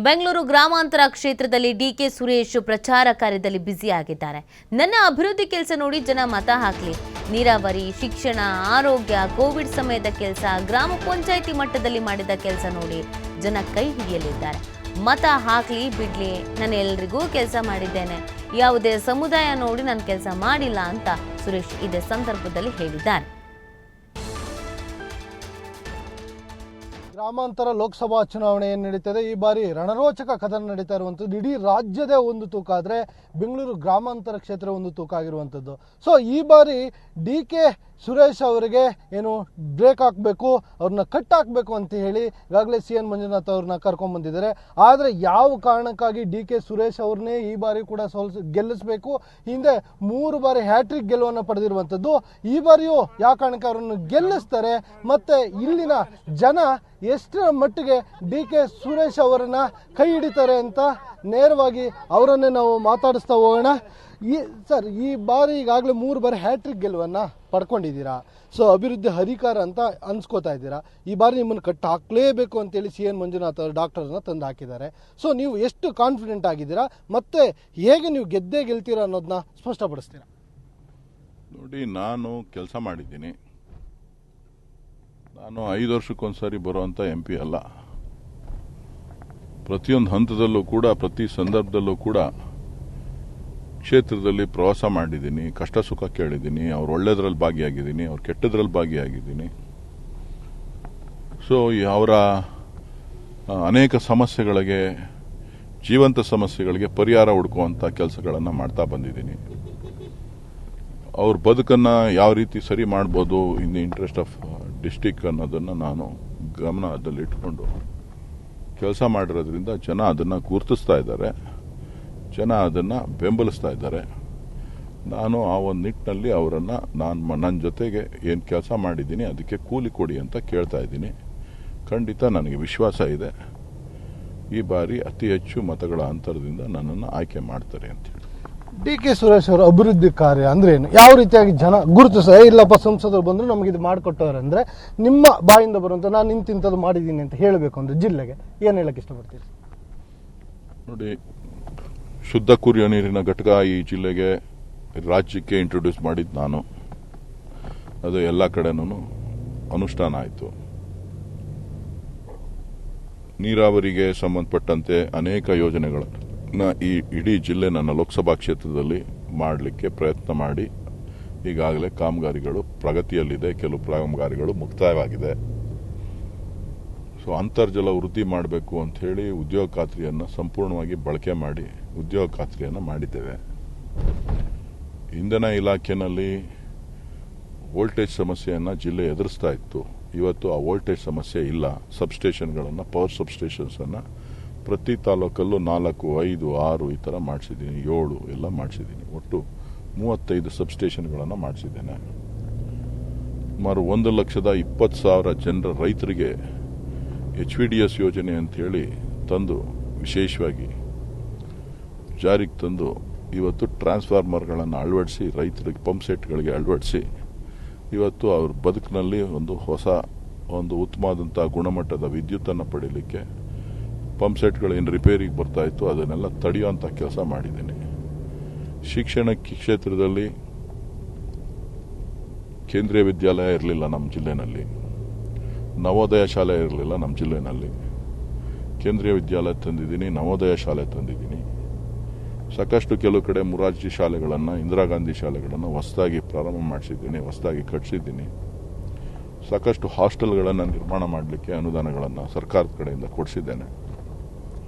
ಬೆಂಗಳೂರು ಗ್ರಾಮಾಂತರ ಕ್ಷೇತ್ರದಲ್ಲಿ ಡಿಕೆ ಸುರೇಶ್ ಪ್ರಚಾರ ಕಾರ್ಯದಲ್ಲಿ ಬ್ಯುಸಿಯಾಗಿದ್ದಾರೆ. ನನ್ನ ಅಭಿವೃದ್ಧಿ ಕೆಲಸ ನೋಡಿ ಜನ ಮತ ಹಾಕಲಿ. ನೀರಾವರಿ, ಶಿಕ್ಷಣ, ಆರೋಗ್ಯ, ಕೋವಿಡ್ ಸಮಯದ ಕೆಲಸ, ಗ್ರಾಮ ಪಂಚಾಯಿತಿ ಮಟ್ಟದಲ್ಲಿ ಮಾಡಿದ ಕೆಲಸ ನೋಡಿ ಜನ ಕೈ ಹಿಡಿಯಲಿದ್ದಾರೆ. ಮತ ಹಾಕಲಿ ಬಿಡ್ಲಿ, ನಾನು ಎಲ್ಲರಿಗೂ ಕೆಲಸ ಮಾಡಿದ್ದೇನೆ, ಯಾವುದೇ ಸಮುದಾಯ ನೋಡಿ ನಾನು ಕೆಲಸ ಮಾಡಿಲ್ಲ ಅಂತ ಸುರೇಶ್ ಇದೇ ಸಂದರ್ಭದಲ್ಲಿ ಹೇಳಿದ್ದಾರೆ. ಗ್ರಾಮಾಂತರ ಲೋಕಸಭಾ ಚುನಾವಣೆ ಏನು ನಡೀತದೆ, ಈ ಬಾರಿ ರಣರೋಚಕ ಕದನ ನಡೀತಾ ಇರುವಂಥದ್ದು. ಇಡೀ ರಾಜ್ಯದೇ ಒಂದು ತೂಕ ಆದರೆ ಬೆಂಗಳೂರು ಗ್ರಾಮಾಂತರ ಕ್ಷೇತ್ರ ಒಂದು ತೂಕ ಆಗಿರುವಂಥದ್ದು. ಸೊ ಈ ಬಾರಿ ಡಿ ಕೆ ಸುರೇಶ್ ಅವರಿಗೆ ಏನು ಬ್ರೇಕ್ ಹಾಕಬೇಕು, ಅವ್ರನ್ನ ಕಟ್ ಹಾಕಬೇಕು ಅಂತ ಹೇಳಿ ಈಗಾಗಲೇ ಸಿ ಎನ್ ಮಂಜುನಾಥ್ ಅವ್ರನ್ನ ಕರ್ಕೊಂಡ್ಬಂದಿದ್ದಾರೆ. ಆದರೆ ಯಾವ ಕಾರಣಕ್ಕಾಗಿ ಡಿ ಕೆ ಸುರೇಶ್ ಅವ್ರನ್ನೇ ಈ ಬಾರಿ ಕೂಡ ಗೆಲ್ಲಿಸಬೇಕು. ಹಿಂದೆ 3 ಬಾರಿ ಹ್ಯಾಟ್ರಿಕ್ ಗೆಲುವನ್ನು ಪಡೆದಿರುವಂಥದ್ದು. ಈ ಬಾರಿಯೂ ಯಾವ ಕಾರಣಕ್ಕೆ ಅವರನ್ನು ಗೆಲ್ಲಿಸ್ತಾರೆ, ಮತ್ತು ಇಲ್ಲಿನ ಜನ ಎಷ್ಟರ ಮಟ್ಟಿಗೆ ಡಿ ಕೆ ಸುರೇಶ್ ಅವರನ್ನ ಕೈ ಹಿಡಿತಾರೆ ಅಂತ ನೇರವಾಗಿ ಅವರನ್ನೇ ನಾವು ಮಾತಾಡಿಸ್ತಾ ಹೋಗೋಣ. ಸರ್, ಈ ಬಾರಿ ಈಗಾಗಲೇ 3 ಬಾರಿ ಹ್ಯಾಟ್ರಿಕ್ ಗೆಲುವನ್ನು ಪಡ್ಕೊಂಡಿದ್ದೀರಾ. ಸೊ ಅಭಿವೃದ್ಧಿ ಹರಿಕಾರ ಅಂತ ಅನ್ಸ್ಕೋತಾ ಇದ್ದೀರಾ. ಈ ಬಾರಿ ನಿಮ್ಮನ್ನು ಕಟ್ ಹಾಕಲೇಬೇಕು ಅಂತೇಳಿ ಸಿ ಎನ್ ಮಂಜುನಾಥ್ ಅವರು ಡಾಕ್ಟರ್ನ ತಂದು ಹಾಕಿದ್ದಾರೆ. ಸೊ ನೀವು ಎಷ್ಟು ಕಾನ್ಫಿಡೆಂಟ್ ಆಗಿದ್ದೀರಾ, ಮತ್ತೆ ಹೇಗೆ ನೀವು ಗೆದ್ದೇ ಗೆಲ್ತೀರಾ ಅನ್ನೋದನ್ನ ಸ್ಪಷ್ಟಪಡಿಸ್ತೀರಾ? ನೋಡಿ, ನಾನು ಕೆಲಸ ಮಾಡಿದ್ದೀನಿ. ನಾನು 5 ವರ್ಷಕ್ಕೊಂದ್ಸರಿ ಬರುವಂಥ MP ಅಲ್ಲ. ಪ್ರತಿಯೊಂದು ಹಂತದಲ್ಲೂ ಕೂಡ, ಪ್ರತಿ ಸಂದರ್ಭದಲ್ಲೂ ಕೂಡ ಕ್ಷೇತ್ರದಲ್ಲಿ ಪ್ರವಾಸ ಮಾಡಿದ್ದೀನಿ, ಕಷ್ಟ ಸುಖ ಕೇಳಿದ್ದೀನಿ, ಅವ್ರು ಒಳ್ಳೆದ್ರಲ್ಲಿ ಭಾಗಿಯಾಗಿದ್ದೀನಿ, ಅವ್ರು ಕೆಟ್ಟದ್ರಲ್ಲಿ ಭಾಗಿಯಾಗಿದ್ದೀನಿ. ಸೊ ಅವರ ಅನೇಕ ಸಮಸ್ಯೆಗಳಿಗೆ, ಜೀವಂತ ಸಮಸ್ಯೆಗಳಿಗೆ ಪರಿಹಾರ ಹುಡುಕುವಂಥ ಕೆಲಸಗಳನ್ನು ಮಾಡ್ತಾ ಬಂದಿದ್ದೀನಿ. ಅವ್ರ ಬದುಕನ್ನು ಯಾವ ರೀತಿ ಸರಿ ಮಾಡ್ಬೋದು in the interest of district ಅನ್ನೋದನ್ನು ನಾನು ಗಮನದಲ್ಲಿ ಇಟ್ಕೊಂಡು ಕೆಲಸ ಮಾಡಿರೋದ್ರಿಂದ ಜನ ಅದನ್ನು ಗುರುತಿಸ್ತಾ ಇದ್ದಾರೆ, ಜನ ಅದನ್ನು ಬೆಂಬಲಿಸ್ತಾ ಇದ್ದಾರೆ. ನಾನು ಆ ಒಂದು ನಿಟ್ಟಿನಲ್ಲಿ ಅವರನ್ನು ನನ್ನ ಜೊತೆಗೆ ಏನು ಕೆಲಸ ಮಾಡಿದ್ದೀನಿ ಅದಕ್ಕೆ ಕೂಲಿ ಕೊಡಿ ಅಂತ ಕೇಳ್ತಾ ಇದ್ದೀನಿ. ಖಂಡಿತ ನನಗೆ ವಿಶ್ವಾಸ ಇದೆ, ಈ ಬಾರಿ ಅತಿ ಹೆಚ್ಚು ಮತಗಳ ಅಂತರದಿಂದ ನನ್ನನ್ನು ಆಯ್ಕೆ ಮಾಡ್ತಾರೆ ಅಂತೇಳಿ. ಡಿ ಕೆ ಸುರೇಶ್ ಅವರ ಅಭಿವೃದ್ಧಿ ಕಾರ್ಯ ಅಂದ್ರೆ ಏನು, ಯಾವ ರೀತಿಯಾಗಿ ಜನ ಗುರುತಿಸ, ಇಲ್ಲಪ್ಪ ಸಂಸದರು ಬಂದ್ರು ನಮಗೆ ಇದು ಮಾಡಿಕೊಟ್ಟವ್ರೆ ಅಂದ್ರೆ ನಿಮ್ಮ ಬಾಯಿಂದ ಬರುವಂತ ನಾನು ಇಂತಿಂಥದ್ದು ಮಾಡಿದ್ದೀನಿ ಅಂತ ಹೇಳಬೇಕು ಅಂದ್ರೆ ಜಿಲ್ಲೆಗೆ ಏನು ಹೇಳಕ್ಕೆ ಇಷ್ಟಪಡ್ತೀರಿ? ನೋಡಿ, ಶುದ್ಧ ಕುಡಿಯೋ ನೀರಿನ ಘಟಕ ಈ ಜಿಲ್ಲೆಗೆ, ರಾಜ್ಯಕ್ಕೆ ಇಂಟ್ರೊಡ್ಯೂಸ್ ಮಾಡಿದ್ದು ನಾನು. ಅದು ಎಲ್ಲ ಕಡೆನೂ ಅನುಷ್ಠಾನ ಆಯಿತು. ನೀರಾವರಿಗೆ ಸಂಬಂಧಪಟ್ಟಂತೆ ಅನೇಕ ಯೋಜನೆಗಳನ್ನು ಈ ಇಡೀ ಜಿಲ್ಲೆ ನನ್ನ ಲೋಕಸಭಾ ಕ್ಷೇತ್ರದಲ್ಲಿ ಮಾಡಲಿಕ್ಕೆ ಪ್ರಯತ್ನ ಮಾಡಿ ಈಗಾಗಲೇ ಕಾಮಗಾರಿಗಳು ಪ್ರಗತಿಯಲ್ಲಿದೆ, ಕೆಲವು ಕಾಮಗಾರಿಗಳು ಮುಕ್ತಾಯವಾಗಿದೆ. ಸೊ ಅಂತರ್ಜಲ ವೃದ್ಧಿ ಮಾಡಬೇಕು ಅಂತ ಹೇಳಿ ಉದ್ಯೋಗ ಖಾತ್ರಿಯನ್ನು ಸಂಪೂರ್ಣವಾಗಿ ಬಳಕೆ ಮಾಡಿ ಉದ್ಯೋಗ ಖಾತ್ರಿಯನ್ನು ಮಾಡಿದ್ದೇವೆ. ಇಂಧನ ಇಲಾಖೆಯಲ್ಲಿ ವೋಲ್ಟೇಜ್ ಸಮಸ್ಯೆಯನ್ನು ಜಿಲ್ಲೆ ಎದುರಿಸ್ತಾ ಇತ್ತು. ಇವತ್ತು ಆ ವೋಲ್ಟೇಜ್ ಸಮಸ್ಯೆ ಇಲ್ಲ. ಸಬ್ಸ್ಟೇಷನ್ಗಳನ್ನು, ಪವರ್ ಸಬ್ಸ್ಟೇಷನ್ಸನ್ನು ಪ್ರತಿ ತಾಲೂಕಲ್ಲೂ 4, 5, 6 ಈ ಥರ ಮಾಡಿಸಿದ್ದೀನಿ, 7 ಎಲ್ಲ ಮಾಡಿಸಿದ್ದೀನಿ. ಒಟ್ಟು 35 ಸಬ್ಸ್ಟೇಷನ್ಗಳನ್ನು ಮಾಡಿಸಿದ್ದೇನೆ. ಸುಮಾರು 1,20,000 ಜನರ ರೈತರಿಗೆ HVDS ಯೋಜನೆ ಅಂಥೇಳಿ ತಂದು, ವಿಶೇಷವಾಗಿ ಜಾರಿಗೆ ತಂದು ಇವತ್ತು ಟ್ರಾನ್ಸ್ಫಾರ್ಮರ್ಗಳನ್ನು ಅಳವಡಿಸಿ, ರೈತರಿಗೆ ಪಂಪ್ ಸೆಟ್ಗಳಿಗೆ ಅಳವಡಿಸಿ ಇವತ್ತು ಅವ್ರ ಬದುಕಿನಲ್ಲಿ ಒಂದು ಉತ್ತಮವಾದಂಥ ಗುಣಮಟ್ಟದ ವಿದ್ಯುತ್ತನ್ನು ಪಡೀಲಿಕ್ಕೆ ಪಂಪ್ ಸೆಟ್ಗಳೇನು ರಿಪೇರಿಗೆ ಬರ್ತಾ ಇತ್ತು ಅದನ್ನೆಲ್ಲ ತಡೆಯುವಂಥ ಕೆಲಸ ಮಾಡಿದ್ದೀನಿ. ಶಿಕ್ಷಣ ಕ್ಷೇತ್ರದಲ್ಲಿ ಕೇಂದ್ರೀಯ ವಿದ್ಯಾಲಯ ಇರಲಿಲ್ಲ ನಮ್ಮ ಜಿಲ್ಲೆನಲ್ಲಿ, ನವೋದಯ ಶಾಲೆ ಇರಲಿಲ್ಲ ನಮ್ಮ ಜಿಲ್ಲೆನಲ್ಲಿ. ಕೇಂದ್ರೀಯ ವಿದ್ಯಾಲಯ ತಂದಿದ್ದೀನಿ, ನವೋದಯ ಶಾಲೆ ತಂದಿದ್ದೀನಿ. ಸಾಕಷ್ಟು ಕೆಲವು ಕಡೆ ಮುರಾರ್ಜಿ ಶಾಲೆಗಳನ್ನು, ಇಂದಿರಾ ಗಾಂಧಿ ಶಾಲೆಗಳನ್ನು ಹೊಸದಾಗಿ ಪ್ರಾರಂಭ ಮಾಡಿಸಿದ್ದೀನಿ, ಹೊಸದಾಗಿ ಕಟ್ಟಿಸಿದ್ದೀನಿ. ಸಾಕಷ್ಟು ಹಾಸ್ಟೆಲ್ಗಳನ್ನು ನಿರ್ಮಾಣ ಮಾಡಲಿಕ್ಕೆ ಅನುದಾನಗಳನ್ನು ಸರ್ಕಾರದ ಕಡೆಯಿಂದ ಕೊಡಿಸಿದ್ದೇನೆ.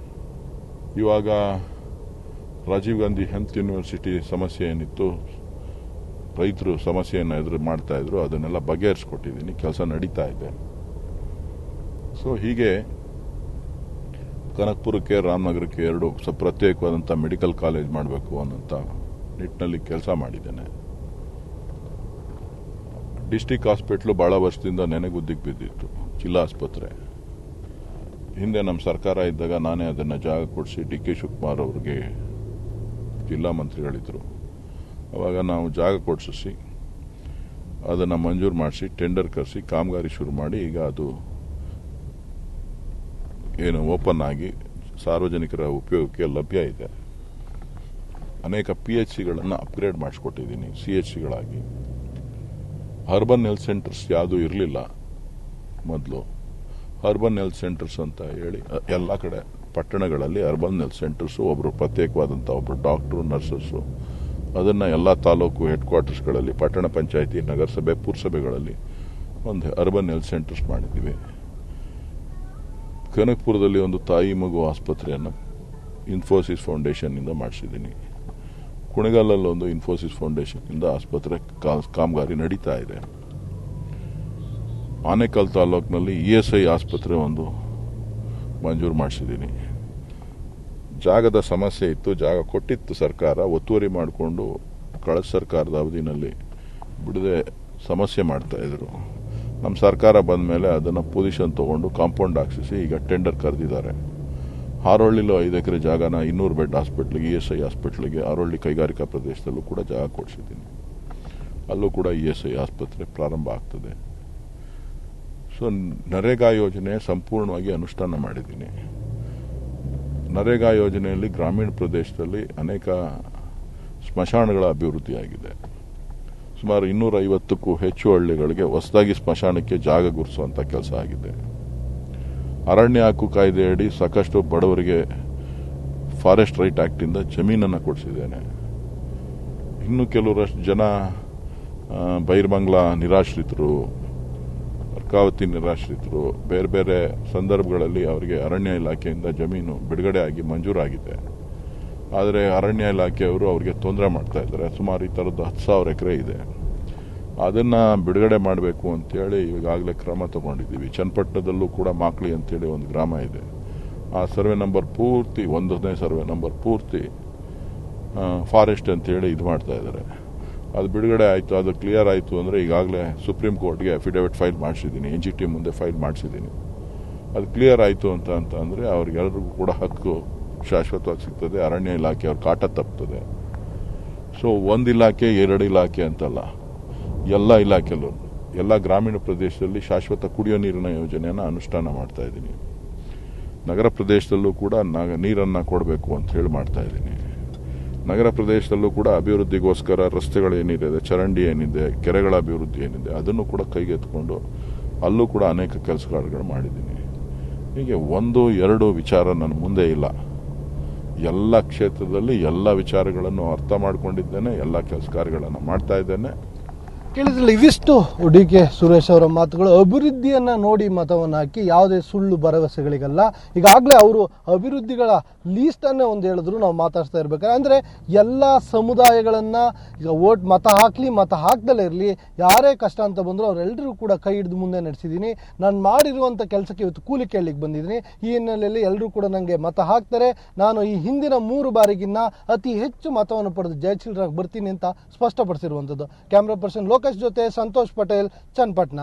ಇವಾಗ ರಾಜೀವ್ ಗಾಂಧಿ ಹೆಲ್ತ್ ಯೂನಿವರ್ಸಿಟಿ ಸಮಸ್ಯೆ ಏನಿತ್ತು, ರೈತರು ಸಮಸ್ಯೆಯನ್ನು ಎದುರು ಮಾಡ್ತಾ ಇದ್ರು, ಅದನ್ನೆಲ್ಲ ಬಗೆಹರಿಸ್ಕೊಟ್ಟಿದ್ದೀನಿ, ಕೆಲಸ ನಡೀತಾ ಇದೆ. ಸೊ ಹೀಗೆ ಕನಕಪುರಕ್ಕೆ, ರಾಮನಗರಕ್ಕೆ 2 ಪ್ರತ್ಯೇಕವಾದಂಥ ಮೆಡಿಕಲ್ ಕಾಲೇಜ್ ಮಾಡಬೇಕು ಅನ್ನೋಂಥ ನಿಟ್ಟಿನಲ್ಲಿ ಕೆಲಸ ಮಾಡಿದ್ದೇನೆ. ಡಿಸ್ಟಿಕ್ ಹಾಸ್ಪಿಟ್ಲು ಭಾಳ ವರ್ಷದಿಂದ ನೆನೆಗುದ್ದಿಗೆ ಬಿದ್ದಿತ್ತು, ಜಿಲ್ಲಾ ಆಸ್ಪತ್ರೆ. ಹಿಂದೆ ನಮ್ಮ ಸರ್ಕಾರ ಇದ್ದಾಗ ನಾನೇ ಅದನ್ನು ಜಾಗ ಕೊಡಿಸಿ ಡಿ ಕೆ ಶಿವಕುಮಾರ್ ಅವ್ರಿಗೆ ಜಿಲ್ಲಾ ಮಂತ್ರಿಗಳಿದ್ದರು. ಆವಾಗ ನಾವು ಜಾಗ ಕೊಡಿಸಿ ಅದನ್ನು ಮಂಜೂರು ಮಾಡಿಸಿ ಟೆಂಡರ್ ಕರೆಸಿ ಕಾಮಗಾರಿ ಶುರು ಮಾಡಿ ಈಗ ಅದು ಏನು ಓಪನ್ ಆಗಿ ಸಾರ್ವಜನಿಕರ ಉಪಯೋಗಕ್ಕೆ ಲಭ್ಯ ಇದೆ. ಅನೇಕ PHCಗಳನ್ನು ಅಪ್ಗ್ರೇಡ್ ಮಾಡಿಸ್ಕೊಟ್ಟಿದ್ದೀನಿ CHCಗಳಾಗಿ. ಅರ್ಬನ್ ಹೆಲ್ತ್ ಸೆಂಟರ್ಸ್ ಯಾವುದೂ ಇರಲಿಲ್ಲ ಮೊದಲು. ಅರ್ಬನ್ ಹೆಲ್ತ್ ಸೆಂಟರ್ಸ್ ಅಂತ ಹೇಳಿ ಎಲ್ಲ ಕಡೆ ಪಟ್ಟಣಗಳಲ್ಲಿ ಅರ್ಬನ್ ಹೆಲ್ತ್ ಸೆಂಟರ್ಸು, ಒಬ್ಬರು ಪ್ರತ್ಯೇಕವಾದಂಥ ಒಬ್ಬರು ಡಾಕ್ಟ್ರು, ನರ್ಸಸ್ಸು, ಅದನ್ನು ಎಲ್ಲ ತಾಲೂಕು ಹೆಡ್ ಕ್ವಾರ್ಟರ್ಸ್ಗಳಲ್ಲಿ, ಪಟ್ಟಣ ಪಂಚಾಯಿತಿ, ನಗರಸಭೆ, ಪುರಸಭೆಗಳಲ್ಲಿ ಒಂದು ಅರ್ಬನ್ ಹೆಲ್ತ್ ಸೆಂಟರ್ಸ್ ಮಾಡಿದ್ದೀವಿ. ಕನಕಪುರದಲ್ಲಿ ಒಂದು ತಾಯಿ ಮಗು ಆಸ್ಪತ್ರೆಯನ್ನು ಇನ್ಫೋಸಿಸ್ ಫೌಂಡೇಶನ್ನಿಂದ ಮಾಡಿಸಿದ್ದೀನಿ. ಕುಣಿಗಲ್ಲಲ್ಲಿ ಒಂದು ಇನ್ಫೋಸಿಸ್ ಫೌಂಡೇಶನ್ನಿಂದ ಆಸ್ಪತ್ರೆ ಕಾಮಗಾರಿ ನಡೀತಾ ಇದೆ. ಆನೇಕಲ್ ತಾಲೂಕಿನಲ್ಲಿ ESI ಆಸ್ಪತ್ರೆ ಒಂದು ಮಂಜೂರು ಮಾಡಿಸಿದ್ದೀನಿ. ಜಾಗದ ಸಮಸ್ಯೆ ಇತ್ತು, ಜಾಗ ಕೊಟ್ಟಿತ್ತು ಸರ್ಕಾರ, ಒತ್ತುವರಿ ಮಾಡಿಕೊಂಡು ಕಳೆದ ಸರ್ಕಾರದ ಅವಧಿನಲ್ಲಿ ಬಿಡದೆ ಸಮಸ್ಯೆ ಮಾಡ್ತಾಯಿದ್ರು. ನಮ್ಮ ಸರ್ಕಾರ ಬಂದ ಮೇಲೆ ಅದನ್ನು ಪೊಸಿಷನ್ ತೊಗೊಂಡು ಕಾಂಪೌಂಡ್ ಹಾಕ್ಸಿಸಿ ಈಗ ಟೆಂಡರ್ ಕರೆದಿದ್ದಾರೆ. ಹಾರೋಳ್ಳಿಲೂ 5 ಎಕರೆ ಜಾಗನ 200 ಬೆಡ್ ಹಾಸ್ಪಿಟ್ಲಿಗೆ, ESI ಹಾಸ್ಪಿಟ್ಲಿಗೆ, ಹಾರೋಳ್ಳಿ ಕೈಗಾರಿಕಾ ಪ್ರದೇಶದಲ್ಲೂ ಕೂಡ ಜಾಗ ಕೊಡಿಸಿದ್ದೀನಿ. ಅಲ್ಲೂ ಕೂಡ ESI ಆಸ್ಪತ್ರೆ ಪ್ರಾರಂಭ ಆಗ್ತದೆ. ಸೊ ನರೇಗಾ ಯೋಜನೆ ಸಂಪೂರ್ಣವಾಗಿ ಅನುಷ್ಠಾನ ಮಾಡಿದ್ದೀನಿ. ನರೇಗಾ ಯೋಜನೆಯಲ್ಲಿ ಗ್ರಾಮೀಣ ಪ್ರದೇಶದಲ್ಲಿ ಅನೇಕ ಸ್ಮಶಾನಗಳ ಅಭಿವೃದ್ಧಿಯಾಗಿದೆ. ಸುಮಾರು 250ಕ್ಕೂ ಹೆಚ್ಚು ಹಳ್ಳಿಗಳಿಗೆ ಹೊಸದಾಗಿ ಸ್ಮಶಾನಕ್ಕೆ ಜಾಗ ಗುರುಸುವಂಥ ಕೆಲಸ ಆಗಿದೆ. ಅರಣ್ಯ ಹಕ್ಕು ಕಾಯ್ದೆಯಡಿ ಸಾಕಷ್ಟು ಬಡವರಿಗೆ ಫಾರೆಸ್ಟ್ ರೈಟ್ ಆ್ಯಕ್ಟಿಂದ ಜಮೀನನ್ನು ಕೊಡಿಸಿದ್ದೇನೆ. ಇನ್ನು ಕೆಲವರಷ್ಟು ಜನ ಬೈರ್ಮಂಗ್ಲಾ ನಿರಾಶ್ರಿತರು, ಅರ್ಕಾವತಿ ನಿರಾಶ್ರಿತರು, ಬೇರೆ ಬೇರೆ ಸಂದರ್ಭಗಳಲ್ಲಿ ಅವರಿಗೆ ಅರಣ್ಯ ಇಲಾಖೆಯಿಂದ ಜಮೀನು ಬಿಡುಗಡೆ ಆಗಿ ಮಂಜೂರಾಗಿದೆ. ಆದರೆ ಅರಣ್ಯ ಇಲಾಖೆಯವರು ಅವರಿಗೆ ತೊಂದರೆ ಮಾಡ್ತಾ ಇದ್ದಾರೆ. ಸುಮಾರು ಈ ಥರದ್ದು 10,000 ಎಕರೆ ಇದೆ. ಅದನ್ನು ಬಿಡುಗಡೆ ಮಾಡಬೇಕು ಅಂತೇಳಿ ಈಗಾಗಲೇ ಕ್ರಮ ತಗೊಂಡಿದ್ದೀವಿ. ಚನ್ನಪಟ್ಟಣದಲ್ಲೂ ಕೂಡ ಮಾಕ್ಳಿ ಅಂತೇಳಿ ಒಂದು ಗ್ರಾಮ ಇದೆ. ಆ ಸರ್ವೆ ನಂಬರ್ ಪೂರ್ತಿ, 1ನೇ ಸರ್ವೆ ನಂಬರ್ ಪೂರ್ತಿ ಫಾರೆಸ್ಟ್ ಅಂತೇಳಿ ಇದು ಮಾಡ್ತಾ ಇದ್ದಾರೆ. ಅದು ಬಿಡುಗಡೆ ಆಯಿತು, ಅದು ಕ್ಲಿಯರ್ ಆಯಿತು ಅಂದರೆ ಈಗಾಗಲೇ ಸುಪ್ರೀಂ ಕೋರ್ಟ್ಗೆ ಅಫಿಡೇವಿಟ್ ಫೈಲ್ ಮಾಡಿಸಿದ್ದೀನಿ, NGT ಮುಂದೆ ಫೈಲ್ ಮಾಡಿಸಿದ್ದೀನಿ. ಅದು ಕ್ಲಿಯರ್ ಆಯಿತು ಅಂತ ಅಂದರೆ ಅವ್ರಿಗೆಲ್ಲರಿಗೂ ಕೂಡ ಹಕ್ಕು ಶಾಶ್ವತವಾಗಿ ಸಿಗ್ತದೆ. ಅರಣ್ಯ ಇಲಾಖೆ ಅವ್ರ ಕಾಟ ತಪ್ತದೆ. ಸೊ ಒಂದು ಇಲಾಖೆ 2 ಇಲಾಖೆ ಅಂತಲ್ಲ, ಎಲ್ಲ ಇಲಾಖೆಯಲ್ಲೂ, ಎಲ್ಲ ಗ್ರಾಮೀಣ ಪ್ರದೇಶದಲ್ಲಿ ಶಾಶ್ವತ ಕುಡಿಯೋ ನೀರಿನ ಯೋಜನೆಯನ್ನು ಅನುಷ್ಠಾನ ಮಾಡ್ತಾ ಇದ್ದೀನಿ. ನಗರ ಪ್ರದೇಶದಲ್ಲೂ ಕೂಡ ನೀರನ್ನು ಕೊಡಬೇಕು ಅಂತ ಹೇಳಿ ಮಾಡ್ತಾ ಇದ್ದೀನಿ. ನಗರ ಪ್ರದೇಶದಲ್ಲೂ ಕೂಡ ಅಭಿವೃದ್ಧಿಗೋಸ್ಕರ ರಸ್ತೆಗಳೇನಿದೆ, ಚರಂಡಿ ಏನಿದೆ, ಕೆರೆಗಳ ಅಭಿವೃದ್ಧಿ ಏನಿದೆ, ಅದನ್ನು ಕೂಡ ಕೈಗೆತ್ತಿಕೊಂಡು ಅಲ್ಲೂ ಕೂಡ ಅನೇಕ ಕೆಲಸ ಕಾರ್ಯಗಳು ಮಾಡಿದ್ದೀನಿ. ಹೀಗೆ 1-2 ವಿಚಾರ ನನ್ನ ಮುಂದೆ ಇಲ್ಲ. ಎಲ್ಲ ಕ್ಷೇತ್ರದಲ್ಲಿ ಎಲ್ಲ ವಿಚಾರಗಳನ್ನು ಅರ್ಥ ಮಾಡಿಕೊಂಡಿದ್ದೇನೆ, ಎಲ್ಲ ಕೆಲಸ ಕಾರ್ಯಗಳನ್ನು ಮಾಡ್ತಾ ಇದ್ದೇನೆ. ಕೇಳಿದ್ರಲ್ಲ, ಇವಿಷ್ಟು DK ಸುರೇಶ್ ಅವರ ಮಾತುಗಳು. ಅಭಿವೃದ್ಧಿಯನ್ನು ನೋಡಿ ಮತವನ್ನು ಹಾಕಿ, ಯಾವುದೇ ಸುಳ್ಳು ಭರವಸೆಗಳಿಗಲ್ಲ. ಈಗಾಗಲೇ ಅವರು ಅಭಿವೃದ್ಧಿಗಳ ಲೀಸ್ಟನ್ನೇ ಒಂದು ಹೇಳಿದ್ರು, ನಾವು ಮಾತಾಡ್ತಾ ಇರ್ಬೇಕಾದ್ರೆ. ಅಂದರೆ ಎಲ್ಲ ಸಮುದಾಯಗಳನ್ನು ಈಗ ಮತ ಹಾಕಲಿ, ಮತ ಹಾಕ್ದಲ್ಲೇ ಇರಲಿ, ಯಾರೇ ಕಷ್ಟ ಅಂತ ಬಂದರೂ ಅವರೆಲ್ಲರೂ ಕೂಡ ಕೈ ಹಿಡಿದು ಮುಂದೆ ನಡೆಸಿದ್ದೀನಿ. ನಾನು ಮಾಡಿರುವಂಥ ಕೆಲಸಕ್ಕೆ ಇವತ್ತು ಕೂಲಿ ಕೇಳಲಿಕ್ಕೆ ಬಂದಿದ್ದೀನಿ. ಈ ಹಿನ್ನೆಲೆಯಲ್ಲಿ ಎಲ್ಲರೂ ಕೂಡ ನನಗೆ ಮತ ಹಾಕ್ತಾರೆ. ನಾನು ಈ ಹಿಂದಿನ 3 ಬಾರಿಗಿನ್ನ ಅತಿ ಹೆಚ್ಚು ಮತವನ್ನು ಪಡೆದು ಜಯಶೀಲರಾಗಿ ಬರ್ತೀನಿ ಅಂತ ಸ್ಪಷ್ಟಪಡಿಸಿರುವಂಥದ್ದು. ಕ್ಯಾಮ್ರಾ ಪರ್ಸನ್ ಲೋಕೇಶ್ ಜೊತೆ ಸಂತೋಷ್ ಪಟೇಲ್, ಚನ್ನಪಟ್ಟಣ.